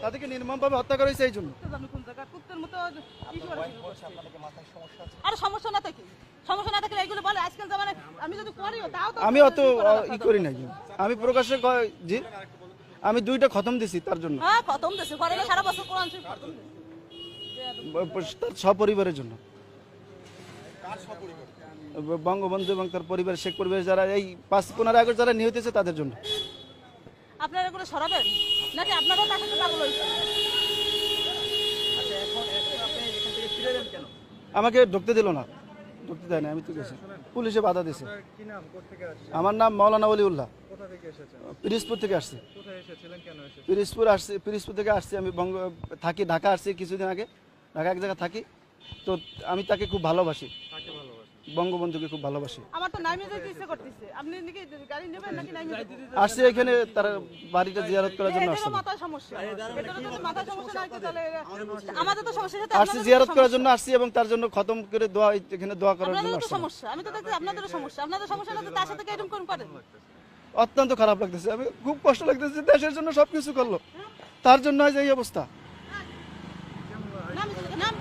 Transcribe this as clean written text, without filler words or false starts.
তাদেরকে নির্মমভাবে হত্যা করা হয়েছে এই জন্য। আপনি কোন জায়গা কুত্তের মতো আরে সমস্যা না থাকে, সমস্যা না থাকলে এইগুলো বলে আজকাল জামানে আমি যদি করিও তাও তো আমি অত ই করি নাই, আমি প্রকাশ্যে জি আমি 2টা খতম দিছি তার জন্য, হ্যাঁ খতম দেশে ঘরে সারা বছর কোরআন শরীফ খতম দেশে। তার সপরিবারের জন্য। বঙ্গবন্ধু এবং তার পরিবার, শেখ পরিবার যারা এই 5-15 আগস্ট যারা নিহত হয়েছে তাদের জন্য। আপনারা এগুলো সরাবেন নাকি আপনারাও তার সাথে পাগল হয়েছে? আমাকে ঢুকতে দিল না, ঢুকতে দেয় না, আমি তো গেছি, পুলিশে বাধা দিয়েছে। আমার নাম মাওলানা ওলিউল্লাহ, পিরিজপুর থেকে আসছি। পিরিজপুর থেকে আসছি আমি, থাকি ঢাকা আসছি কিছুদিন আগে, ঢাকা এক জায়গায় থাকি। তো আমি তাকে খুব ভালোবাসি, বঙ্গবন্ধুকে খুব ভালোবাসি। আমার তো নাইমে যেতে ইচ্ছে করতেছে, আপনি নাকি গাড়ি নেবেন নাকি নাইমে যেতে? আসছি এখানে তার বাড়িটা জিয়ারত করার জন্য আসছি। মাথার সমস্যা, এটারও যদি মাথার সমস্যা না তাহলে আমাদের তো সমস্যা সাথে আসছি জিয়ারত করার জন্য আসছি এবং তার জন্য খতম করে দোয়া, এখানে দোয়া করার জন্য আপনাদের তো আসছি। সমস্যা, আমি তো দেখছি আপনাদেরও সমস্যা, আপনাদের সমস্যা না তো তার সাথে এরকম কোন পারেন? অত্যন্ত খারাপ লাগতেছে, আমি খুব কষ্ট লাগতেছে, দেশের জন্য সবকিছু করলো, তার জন্য আজ এই অবস্থা। নাম